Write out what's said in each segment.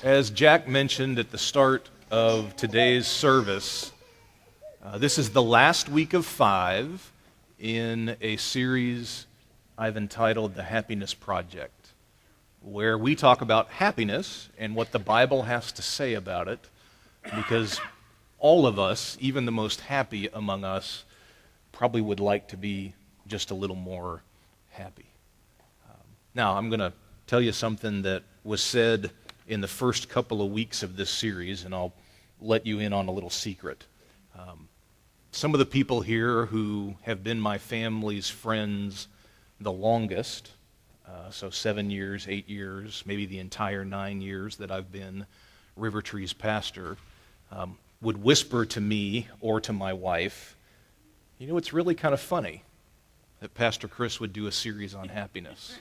As Jack mentioned at the start of today's service, this is the last week of 5 in a series I've entitled The Happiness Project, where we talk about happiness and what the Bible has to say about it, because all of us, even the most happy among us, probably would like to be just a little more happy. Now, I'm going to tell you something that was said in the first couple of weeks of this series, and I'll let you in on a little secret. Some of the people here who have been my family's friends the longest, so 7 years, 8 years, maybe the entire 9 years that I've been RiverTree's pastor, would whisper to me or to my wife, you know, it's really kind of funny that Pastor Chris would do a series on happiness.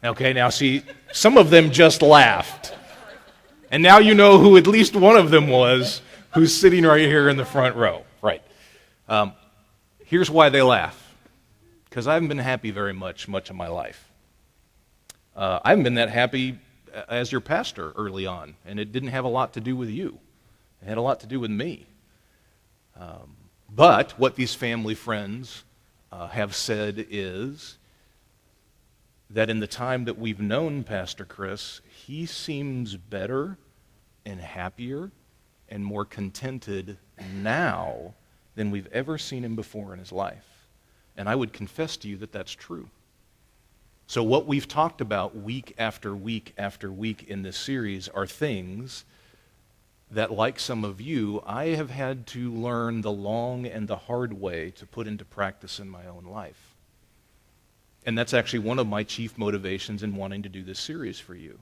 Okay, now see, some of them just laughed. And now you know who at least one of them was, who's sitting right here in the front row. Right. Here's why they laugh. Because I haven't been happy very much of my life. I haven't been that happy as your pastor early on, and it didn't have a lot to do with you. It had a lot to do with me. But what these family friends have said is that in the time that we've known Pastor Chris, he seems better and happier and more contented now than we've ever seen him before in his life. And I would confess to you that that's true. So what we've talked about week after week after week in this series are things that, like some of you, I have had to learn the long and the hard way to put into practice in my own life. And that's actually one of my chief motivations in wanting to do this series for you,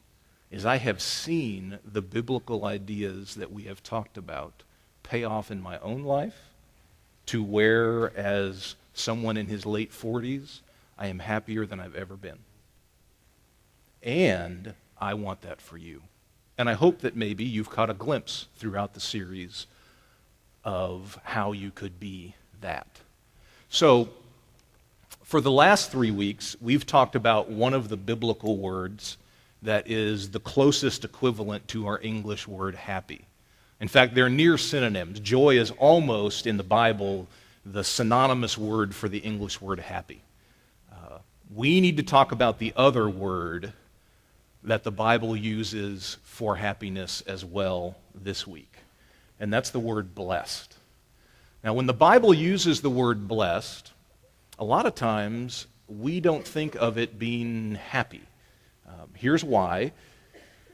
is I have seen the biblical ideas that we have talked about pay off in my own life to where, as someone in his late 40s, I am happier than I've ever been. And I want that for you. And I hope that maybe you've caught a glimpse throughout the series of how you could be that. So, for the last 3 weeks, we've talked about one of the biblical words that is the closest equivalent to our English word happy. In fact, they're near synonyms. Joy is almost, in the Bible, the synonymous word for the English word happy. We need to talk about the other word that the Bible uses for happiness as well this week, and that's the word blessed. Now, when the Bible uses the word blessed, a lot of times we don't think of it being happy. Here's why.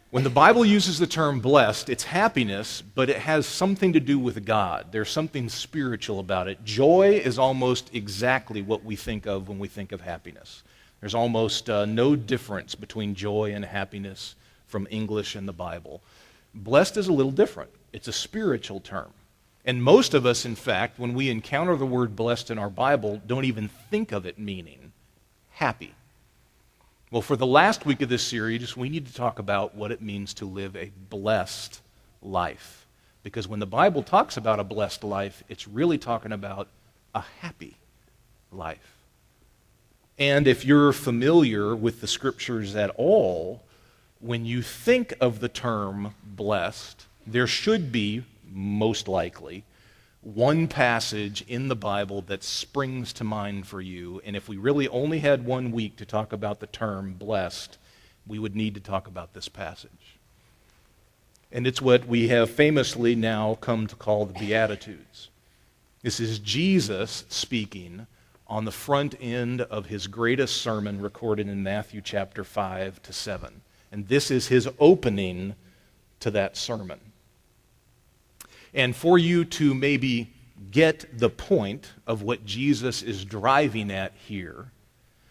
When the Bible uses the term blessed, it's happiness, but it has something to do with God. There's something spiritual about it. Joy is almost exactly what we think of when we think of happiness. There's almost no difference between joy and happiness from English and the Bible. Blessed is a little different. It's a spiritual term. And most of us, in fact, when we encounter the word blessed in our Bible, don't even think of it meaning happy. Well, for the last week of this series, we need to talk about what it means to live a blessed life. Because when the Bible talks about a blessed life, it's really talking about a happy life. And if you're familiar with the Scriptures at all, when you think of the term blessed, there should be, most likely, one passage in the Bible that springs to mind for you. And if we really only had 1 week to talk about the term blessed, we would need to talk about this passage. And it's what we have famously now come to call the Beatitudes. This is Jesus speaking on the front end of his greatest sermon recorded in Matthew chapter 5 to 7. And this is his opening to that sermon. And for you to maybe get the point of what Jesus is driving at here,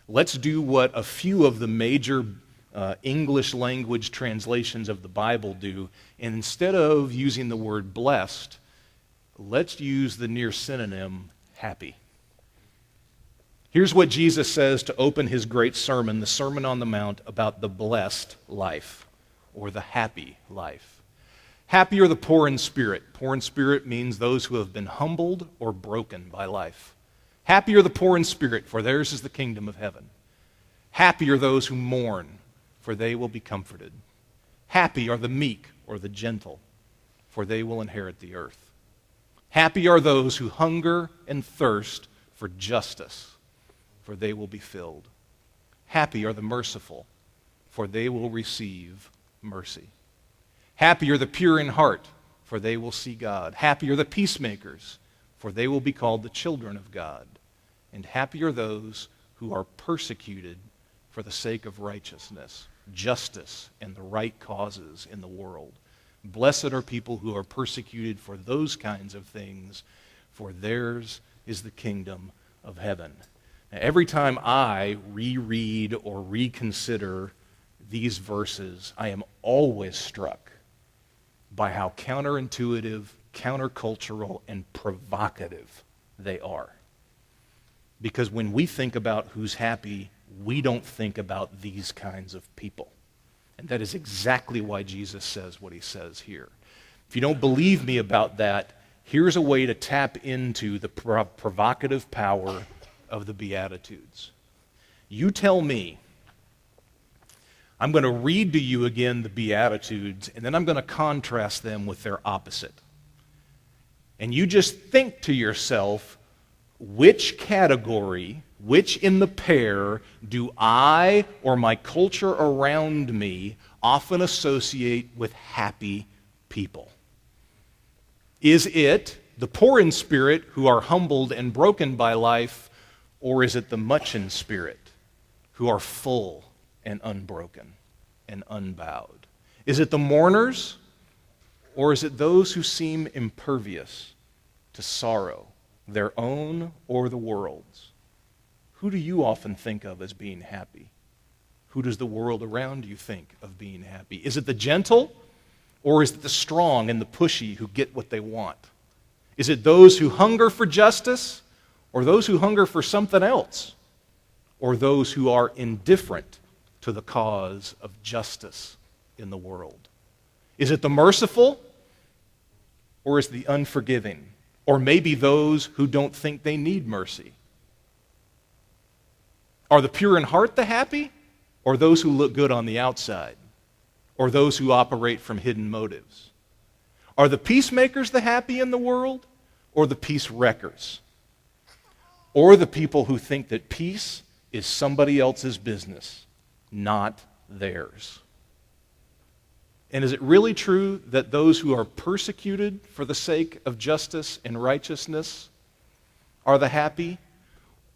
let's do what a few of the major English language translations of the Bible do. And instead of using the word blessed, let's use the near synonym happy. Here's what Jesus says to open his great sermon, the Sermon on the Mount, about the blessed life, or the happy life. Happy are the poor in spirit. Poor in spirit means those who have been humbled or broken by life. Happy are the poor in spirit, for theirs is the kingdom of heaven. Happy are those who mourn, for they will be comforted. Happy are the meek or the gentle, for they will inherit the earth. Happy are those who hunger and thirst for justice, for they will be filled. Happy are the merciful, for they will receive mercy. Happy are the pure in heart, for they will see God. Happy are the peacemakers, for they will be called the children of God. And happy are those who are persecuted for the sake of righteousness, justice, and the right causes in the world. Blessed are people who are persecuted for those kinds of things, for theirs is the kingdom of heaven. Now, every time I reread or reconsider these verses, I am always struck by how counterintuitive, countercultural, and provocative they are. Because when we think about who's happy, we don't think about these kinds of people. And that is exactly why Jesus says what he says here. If you don't believe me about that, here's a way to tap into the provocative power of the Beatitudes. You tell me, I'm going to read to you again the Beatitudes, and then I'm going to contrast them with their opposite. And you just think to yourself, which category, which in the pair do I or my culture around me often associate with happy people? Is it the poor in spirit who are humbled and broken by life, or is it the much in spirit who are full and unbroken and unbowed? Is it the mourners, or is it those who seem impervious to sorrow, their own or the world's? Who do you often think of as being happy? Who does the world around you think of being happy? Is it the gentle, or is it the strong and the pushy who get what they want? Is it those who hunger for justice, or those who hunger for something else? Or those who are indifferent to the cause of justice in the world? Is it the merciful, or is it the unforgiving? Or maybe those who don't think they need mercy? Are the pure in heart the happy, or those who look good on the outside, or those who operate from hidden motives? Are the peacemakers the happy in the world, or the peace wreckers? Or the people who think that peace is somebody else's business, not theirs? And is it really true that those who are persecuted for the sake of justice and righteousness are the happy,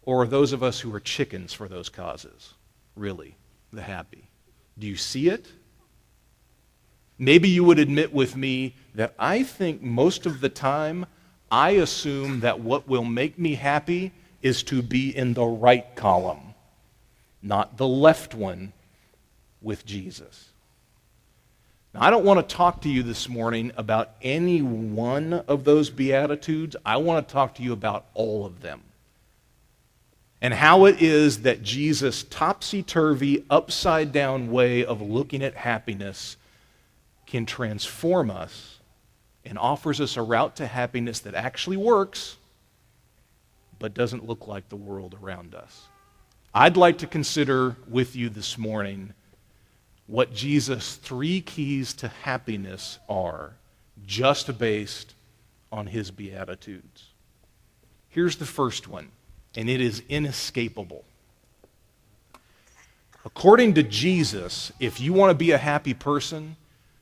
or are those of us who are chickens for those causes really the happy? Do you see it? Maybe you would admit with me that I think most of the time I assume that what will make me happy is to be in the right column, not the left one with Jesus. Now, I don't want to talk to you this morning about any one of those Beatitudes. I want to talk to you about all of them, and how it is that Jesus' topsy-turvy, upside-down way of looking at happiness can transform us and offers us a route to happiness that actually works, but doesn't look like the world around us. I'd like to consider with you this morning what Jesus' 3 keys to happiness are, just based on his Beatitudes. Here's the first one, and it is inescapable. According to Jesus, if you want to be a happy person,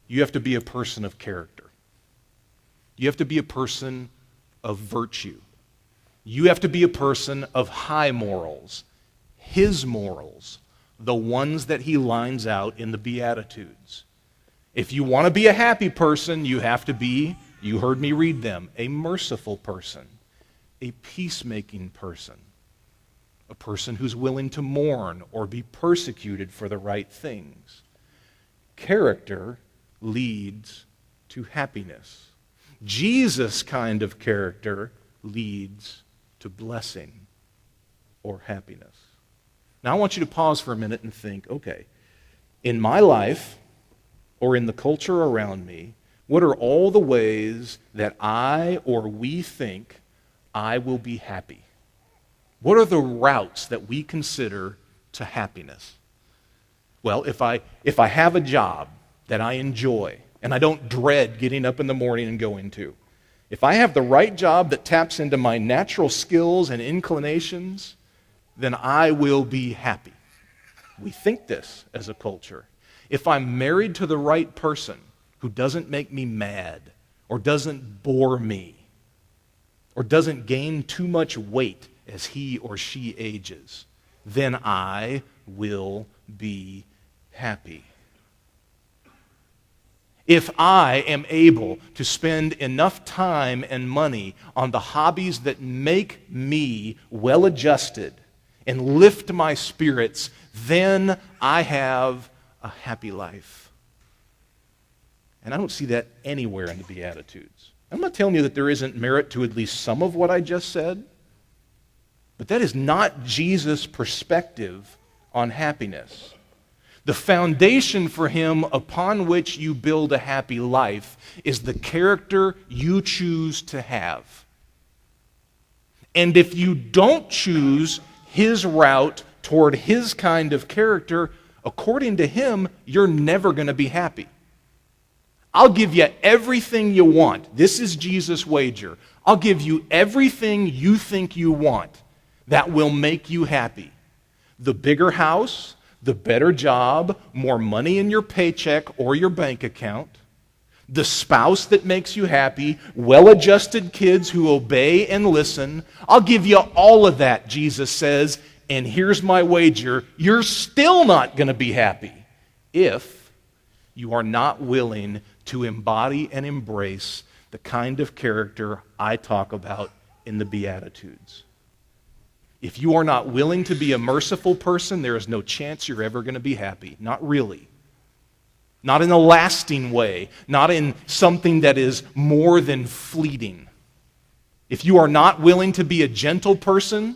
you have to be a person of character. You have to be a person of virtue. You have to be a person of high morals, his morals, the ones that he lines out in the Beatitudes. If you want to be a happy person, you have to be, you heard me read them, a merciful person, a peacemaking person, a person who's willing to mourn or be persecuted for the right things. Character leads to happiness. Jesus' kind of character leads to blessing or happiness. Now I want you to pause for a minute and think, okay, in my life or in the culture around me, what are all the ways that I or we think I will be happy? What are the routes that we consider to happiness? Well, if I have a job that I enjoy and I don't dread getting up in the morning and going to, if I have the right job that taps into my natural skills and inclinations, then I will be happy. We think this as a culture. If I'm married to the right person who doesn't make me mad or doesn't bore me or doesn't gain too much weight as he or she ages, then I will be happy. If I am able to spend enough time and money on the hobbies that make me well-adjusted and lift my spirits, then I have a happy life. And I don't see that anywhere in the Beatitudes. I'm not telling you that there isn't merit to at least some of what I just said, but that is not Jesus' perspective on happiness. The foundation for him upon which you build a happy life is the character you choose to have. And if you don't choose his route toward his kind of character, according to him, you're never going to be happy. I'll give you everything you want. This is Jesus' wager. I'll give you everything you think you want that will make you happy. The bigger house, the better job, more money in your paycheck or your bank account, the spouse that makes you happy, well-adjusted kids who obey and listen. I'll give you all of that, Jesus says, and here's my wager. You're still not going to be happy if you are not willing to embody and embrace the kind of character I talk about in the Beatitudes. If you are not willing to be a merciful person, there is no chance you're ever going to be happy. Not really. Not in a lasting way. Not in something that is more than fleeting. If you are not willing to be a gentle person,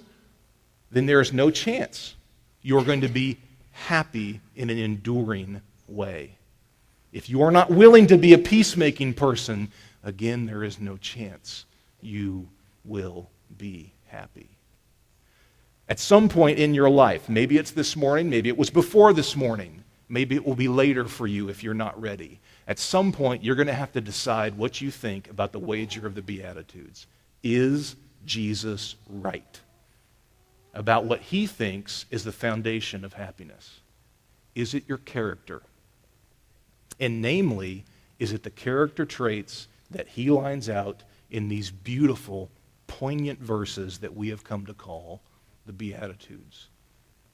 then there is no chance you're going to be happy in an enduring way. If you are not willing to be a peacemaking person, again, there is no chance you will be happy. At some point in your life, maybe it's this morning, maybe it was before this morning, maybe it will be later for you if you're not ready. At some point, you're going to have to decide what you think about the wager of the Beatitudes. Is Jesus right about what he thinks is the foundation of happiness? Is it your character? And namely, is it the character traits that he lines out in these beautiful, poignant verses that we have come to call the Beatitudes?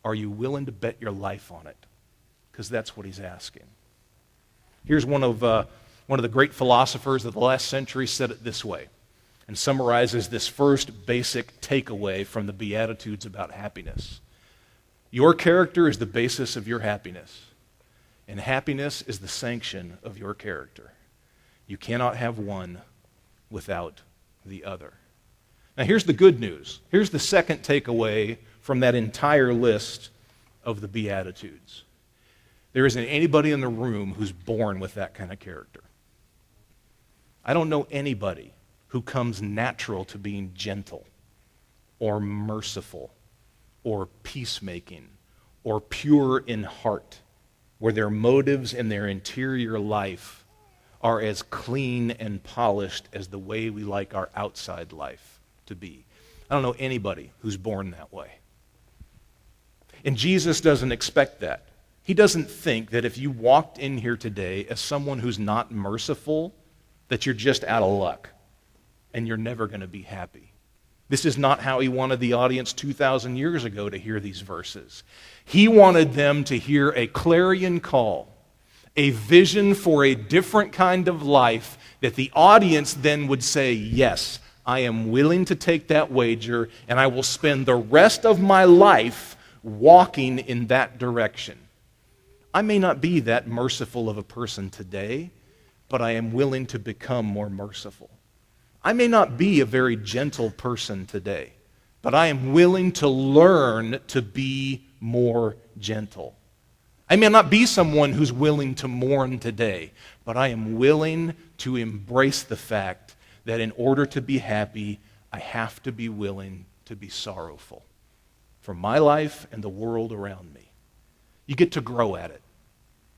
Are you willing to bet your life on it? Because that's what he's asking. Here's one of the great philosophers of the last century said it this way, and summarizes this first basic takeaway from the Beatitudes about happiness. Your character is the basis of your happiness, and happiness is the sanction of your character. You cannot have one without the other. Now here's the good news. Here's the second takeaway from that entire list of the Beatitudes. There isn't anybody in the room who's born with that kind of character. I don't know anybody who comes natural to being gentle or merciful or peacemaking or pure in heart, where their motives and their interior life are as clean and polished as the way we like our outside life to be. I don't know anybody who's born that way. And Jesus doesn't expect that. He doesn't think that if you walked in here today as someone who's not merciful, that you're just out of luck and you're never going to be happy. This is not how he wanted the audience 2,000 years ago to hear these verses. He wanted them to hear a clarion call, a vision for a different kind of life that the audience then would say, yes, I am willing to take that wager, and I will spend the rest of my life walking in that direction. I may not be that merciful of a person today, but I am willing to become more merciful. I may not be a very gentle person today, but I am willing to learn to be more gentle. I may not be someone who's willing to mourn today, but I am willing to embrace the fact that in order to be happy, I have to be willing to be sorrowful for my life and the world around me. You get to grow at it.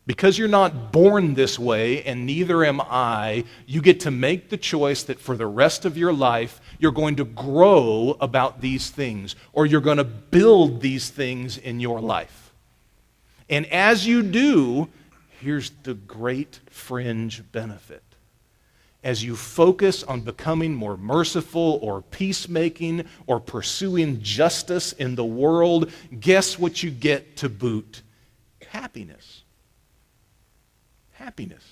Because you're not born this way, and neither am I, you get to make the choice that for the rest of your life, you're going to grow about these things, or you're going to build these things in your life. And as you do, here's the great fringe benefit. As you focus on becoming more merciful or peacemaking or pursuing justice in the world, guess what you get to boot? Happiness. Happiness.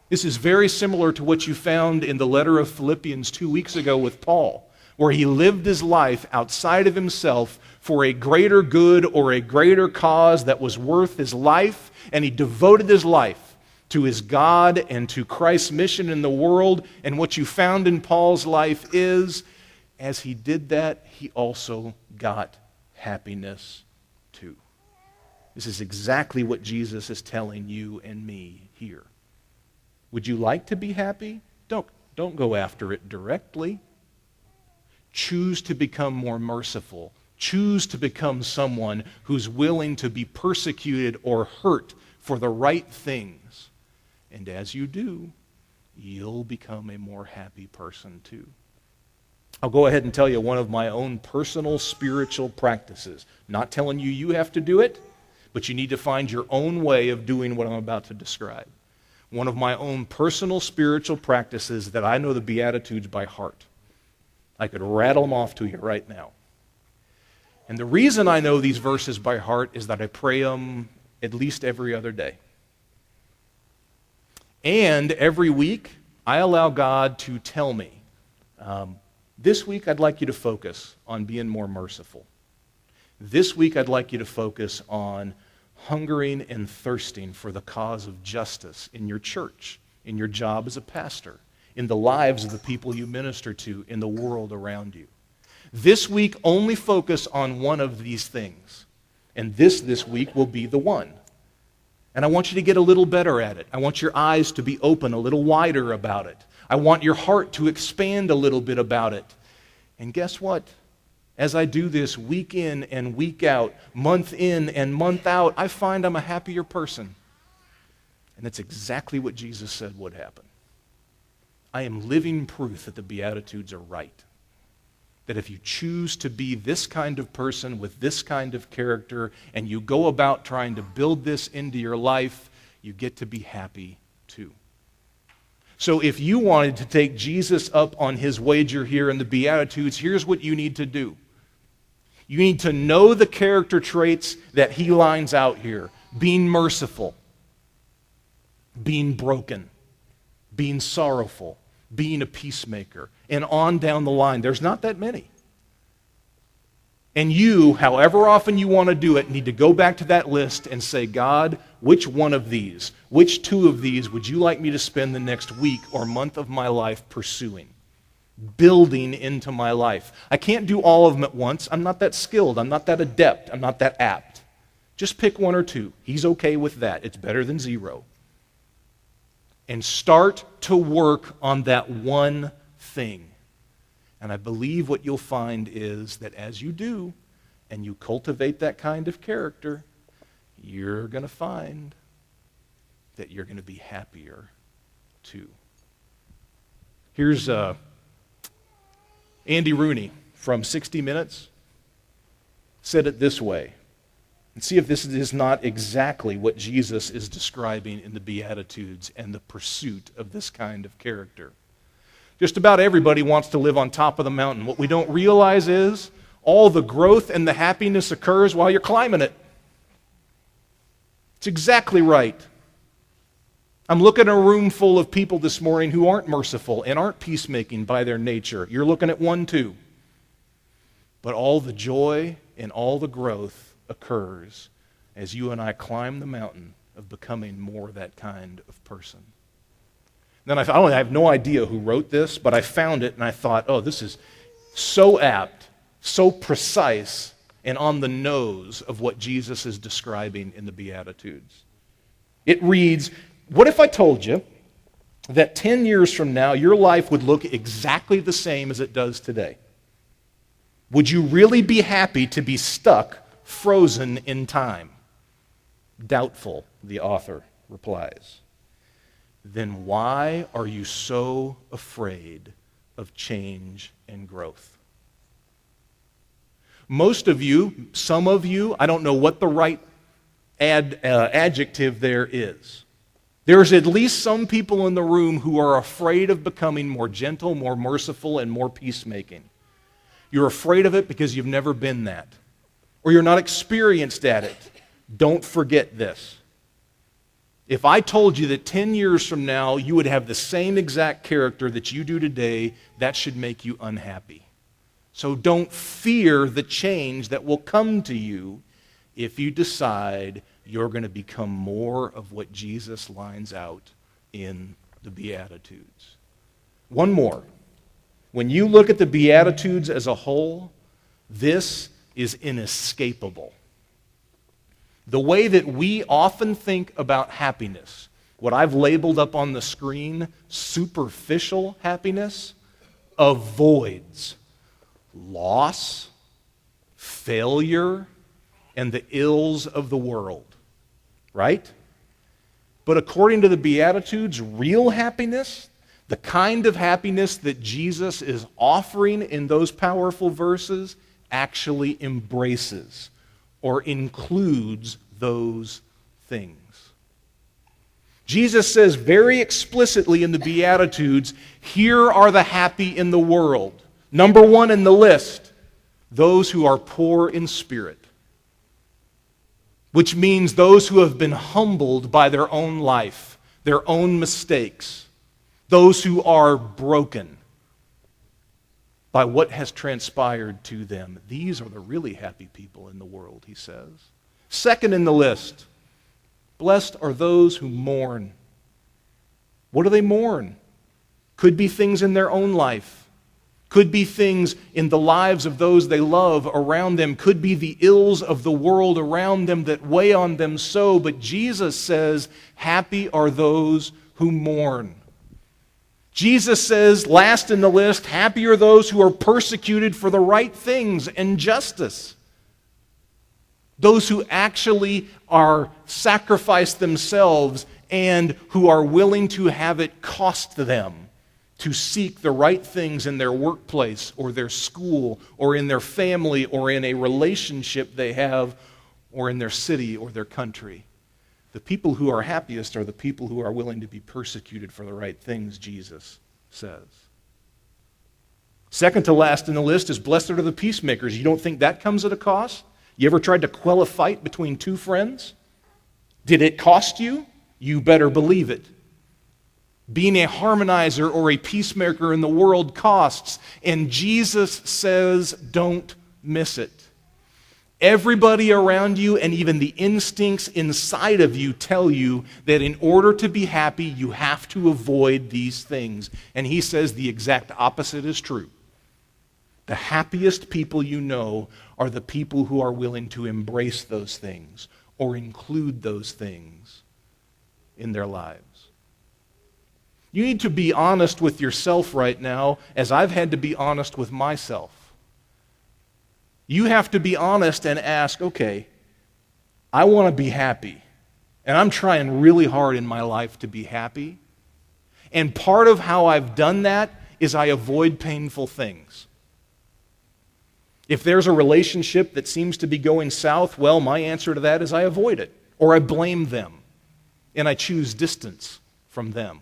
This is very similar to what you found in the letter of Philippians 2 weeks ago with Paul, where he lived his life outside of himself for a greater good or a greater cause that was worth his life, and he devoted his life to his God and to Christ's mission in the world. And what you found in Paul's life is, as he did that, he also got happiness too. This is exactly what Jesus is telling you and me here. Would you like to be happy? Don't go after it directly. Choose to become more merciful. Choose to become someone who's willing to be persecuted or hurt for the right things. And as you do, you'll become a more happy person too. I'll go ahead and tell you one of my own personal spiritual practices. Not telling you you have to do it, but you need to find your own way of doing what I'm about to describe. One of my own personal spiritual practices that I know the Beatitudes by heart. I could rattle them off to you right now. And the reason I know these verses by heart is that I pray them at least every other day. And every week, I allow God to tell me, this week I'd like you to focus on being more merciful. This week I'd like you to focus on hungering and thirsting for the cause of justice in your church, in your job as a pastor, in the lives of the people you minister to, in the world around you. This week, only focus on one of these things. And this week will be the one. And I want you to get a little better at it. I want your eyes to be open a little wider about it. I want your heart to expand a little bit about it. And guess what? As I do this week in and week out, month in and month out, I find I'm a happier person. And that's exactly what Jesus said would happen. I am living proof that the Beatitudes are right. That if you choose to be this kind of person with this kind of character, and you go about trying to build this into your life, you get to be happy too. So if you wanted to take Jesus up on his wager here in the Beatitudes, here's what you need to do. You need to know the character traits that he lines out here. Being merciful, being broken, being sorrowful, being a peacemaker, and on down the line. There's not that many. And you, however often you want to do it, need to go back to that list and say, God, which one of these, which two of these would you like me to spend the next week or month of my life pursuing, building into my life? I can't do all of them at once. I'm not that skilled. I'm not that adept. I'm not that apt. Just pick one or two. He's okay with that. It's better than zero. And start to work on that one thing. And I believe what you'll find is that as you do, and you cultivate that kind of character, you're going to find that you're going to be happier too. Here's Andy Rooney from 60 Minutes said it this way. And see if this is not exactly what Jesus is describing in the Beatitudes and the pursuit of this kind of character. Just about everybody wants to live on top of the mountain. What we don't realize is all the growth and the happiness occurs while you're climbing it. It's exactly right. I'm looking at a room full of people this morning who aren't merciful and aren't peacemaking by their nature. You're looking at one too. But all the joy and all the growth occurs as you and I climb the mountain of becoming more that kind of person. Then I have no idea who wrote this, but I found it and I thought, oh, this is so apt, so precise, and on the nose of what Jesus is describing in the Beatitudes. It reads, what if I told you that 10 years from now your life would look exactly the same as it does today? Would you really be happy to be stuck, frozen in time? Doubtful, the author replies, then why are you so afraid of change and growth? Most of you, some of you, I don't know what the right adjective there is. There's at least some people in the room who are afraid of becoming more gentle, more merciful, and more peacemaking. You're afraid of it because you've never been that, or you're not experienced at it. Don't forget this. If I told you that 10 years from now you would have the same exact character that you do today, that should make you unhappy. So don't fear the change that will come to you if you decide you're going to become more of what Jesus lines out in the Beatitudes. One more. When you look at the Beatitudes as a whole, this is inescapable. The way that we often think about happiness, what I've labeled up on the screen, superficial happiness, avoids loss, failure, and the ills of the world. Right? But according to the Beatitudes, real happiness, the kind of happiness that Jesus is offering in those powerful verses, actually embraces or includes those things. Jesus says very explicitly in the Beatitudes, here are the happy in the world. Number one in the list, those who are poor in spirit. Which means those who have been humbled by their own life, their own mistakes, those who are broken by what has transpired to them. These are the really happy people in the world, he says. Second in the list, blessed are those who mourn. What do they mourn? Could be things in their own life. Could be things in the lives of those they love around them. Could be the ills of the world around them that weigh on them so. But Jesus says, happy are those who mourn. Jesus says, last in the list, happy are those who are persecuted for the right things and justice. Those who actually are sacrifice themselves and who are willing to have it cost them to seek the right things in their workplace or their school or in their family or in a relationship they have or in their city or their country. The people who are happiest are the people who are willing to be persecuted for the right things, Jesus says. Second to last in the list is blessed are the peacemakers. You don't think that comes at a cost? You ever tried to quell a fight between two friends? Did it cost you? You better believe it. Being a harmonizer or a peacemaker in the world costs, and Jesus says, don't miss it. Everybody around you and even the instincts inside of you tell you that in order to be happy, you have to avoid these things. And he says the exact opposite is true. The happiest people you know are the people who are willing to embrace those things or include those things in their lives. You need to be honest with yourself right now, as I've had to be honest with myself. You have to be honest and ask, okay, I want to be happy, and I'm trying really hard in my life to be happy, and part of how I've done that is I avoid painful things. If there's a relationship that seems to be going south, well, my answer to that is I avoid it, or I blame them, and I choose distance from them.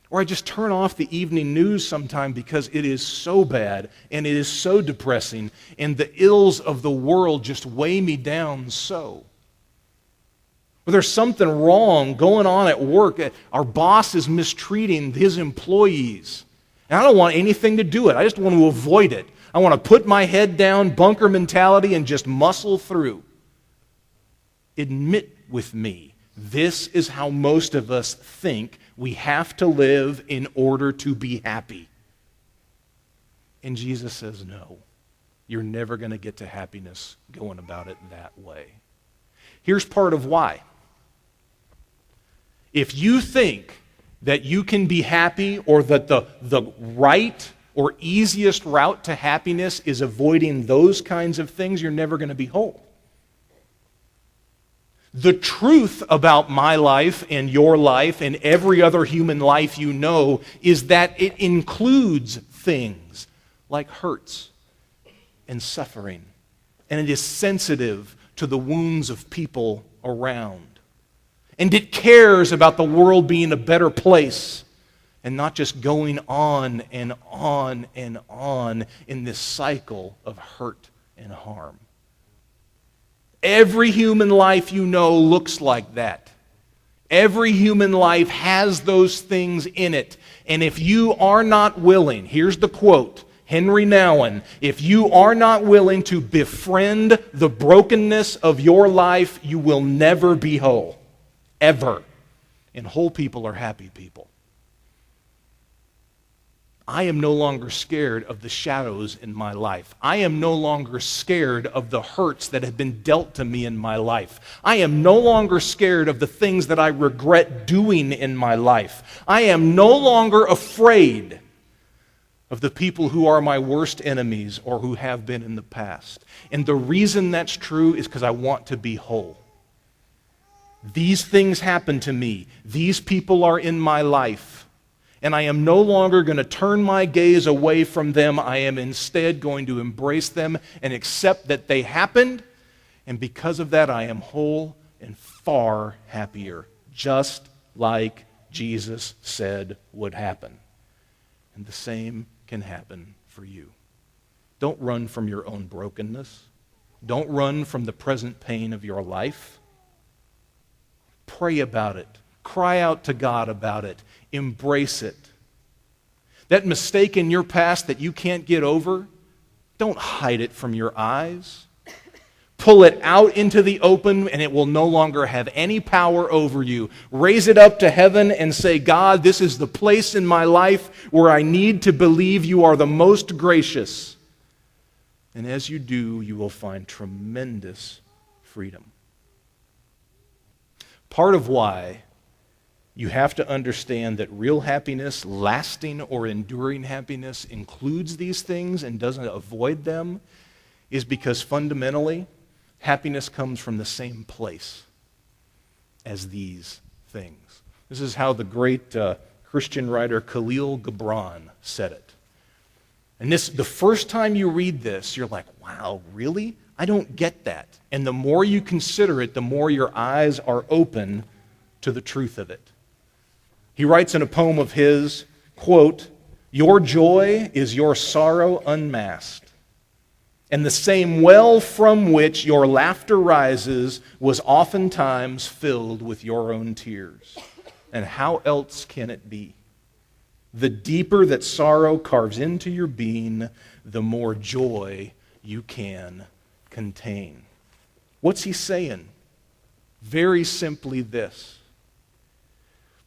Or I just turn off the evening news sometime because it is so bad and it is so depressing and the ills of the world just weigh me down so. Or there's something wrong going on at work. Our boss is mistreating his employees. And I don't want anything to do with it. I just want to avoid it. I want to put my head down, bunker mentality, and just muscle through. Admit with me, this is how most of us think we have to live in order to be happy. And Jesus says, no, you're never going to get to happiness going about it that way. Here's part of why. If you think that you can be happy or that the right or easiest route to happiness is avoiding those kinds of things, you're never going to be whole. The truth about my life and your life and every other human life you know is that it includes things like hurts and suffering, and it is sensitive to the wounds of people around. And it cares about the world being a better place and not just going on and on and on in this cycle of hurt and harm. Every human life you know looks like that. Every human life has those things in it. And if you are not willing, here's the quote, Henry Nouwen, if you are not willing to befriend the brokenness of your life, you will never be whole. Ever. And whole people are happy people. I am no longer scared of the shadows in my life. I am no longer scared of the hurts that have been dealt to me in my life. I am no longer scared of the things that I regret doing in my life. I am no longer afraid of the people who are my worst enemies or who have been in the past. And the reason that's true is because I want to be whole. These things happen to me. These people are in my life. And I am no longer going to turn my gaze away from them. I am instead going to embrace them and accept that they happened. And because of that, I am whole and far happier, just like Jesus said would happen. And the same can happen for you. Don't run from your own brokenness. Don't run from the present pain of your life. Pray about it. Cry out to God about it. Embrace it. That mistake in your past that you can't get over, don't hide it from your eyes. Pull it out into the open and it will no longer have any power over you. Raise it up to heaven and say, God, this is the place in my life where I need to believe you are the most gracious. And as you do, you will find tremendous freedom. Part of why you have to understand that real happiness, lasting or enduring happiness, includes these things and doesn't avoid them, is because fundamentally, happiness comes from the same place as these things. This is how the great Christian writer Khalil Gibran said it. And the first time you read this, you're like, wow, really? I don't get that. And the more you consider it, the more your eyes are open to the truth of it. He writes in a poem of his, quote, "Your joy is your sorrow unmasked, and the same well from which your laughter rises was oftentimes filled with your own tears. And how else can it be? The deeper that sorrow carves into your being, the more joy you can contain." What's he saying? Very simply this.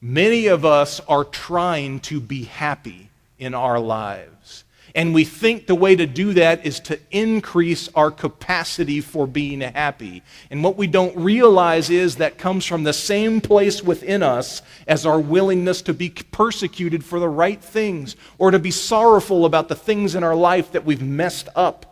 Many of us are trying to be happy in our lives. And we think the way to do that is to increase our capacity for being happy. And what we don't realize is that comes from the same place within us as our willingness to be persecuted for the right things, or to be sorrowful about the things in our life that we've messed up,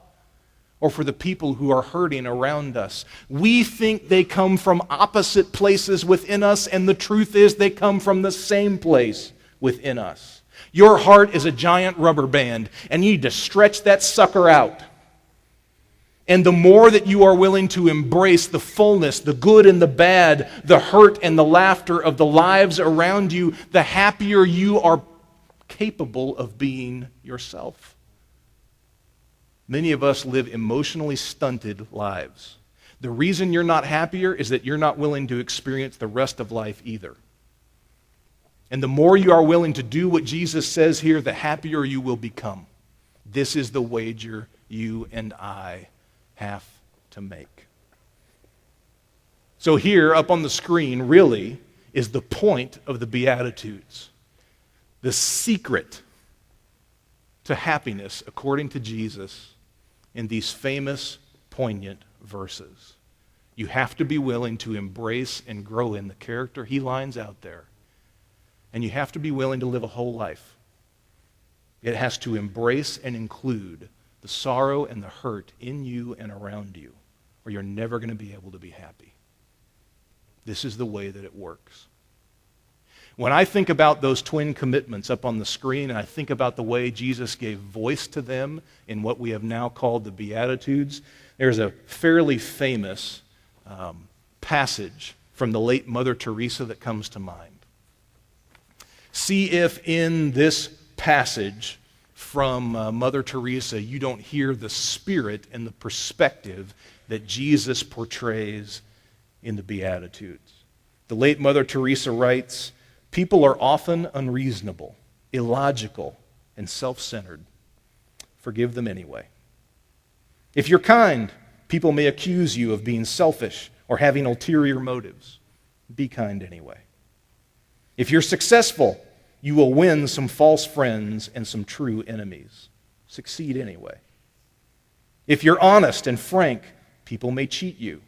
or for the people who are hurting around us. We think they come from opposite places within us, and the truth is they come from the same place within us. Your heart is a giant rubber band, and you need to stretch that sucker out. And the more that you are willing to embrace the fullness, the good and the bad, the hurt and the laughter of the lives around you, the happier you are capable of being yourself. Many of us live emotionally stunted lives. The reason you're not happier is that you're not willing to experience the rest of life either. And the more you are willing to do what Jesus says here, the happier you will become. This is the wager you and I have to make. So here, up on the screen, really, is the point of the Beatitudes. The secret to happiness, according to Jesus, in these famous, poignant verses. You have to be willing to embrace and grow in the character he lines out there. And you have to be willing to live a whole life. It has to embrace and include the sorrow and the hurt in you and around you, or you're never going to be able to be happy. This is the way that it works. When I think about those twin commitments up on the screen, and I think about the way Jesus gave voice to them in what we have now called the Beatitudes, there's a fairly famous passage from the late Mother Teresa that comes to mind. See if in this passage from Mother Teresa you don't hear the spirit and the perspective that Jesus portrays in the Beatitudes. The late Mother Teresa writes, "People are often unreasonable, illogical, and self-centered. Forgive them anyway. If you're kind, people may accuse you of being selfish or having ulterior motives. Be kind anyway. If you're successful, you will win some false friends and some true enemies. Succeed anyway. If you're honest and frank, people may cheat you.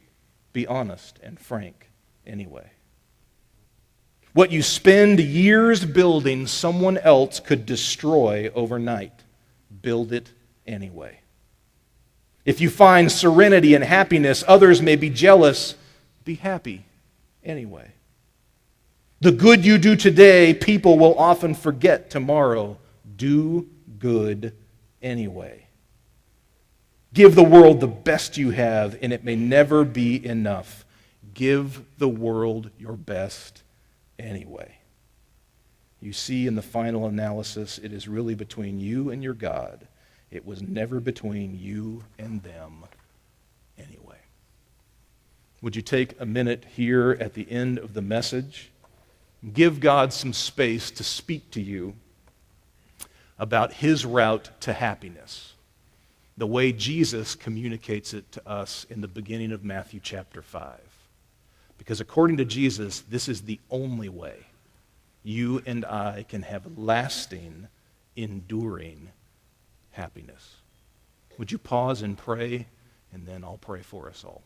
Be honest and frank anyway. What you spend years building, someone else could destroy overnight. Build it anyway. If you find serenity and happiness, others may be jealous. Be happy anyway. The good you do today, people will often forget tomorrow. Do good anyway. Give the world the best you have, and it may never be enough. Give the world your best anyway." You see, in the final analysis, it is really between you and your God. It was never between you and them anyway. Would you take a minute here at the end of the message? Give God some space to speak to you about his route to happiness, the way Jesus communicates it to us in the beginning of Matthew chapter 5. Because according to Jesus, this is the only way you and I can have lasting, enduring happiness. Would you pause and pray, and then I'll pray for us all.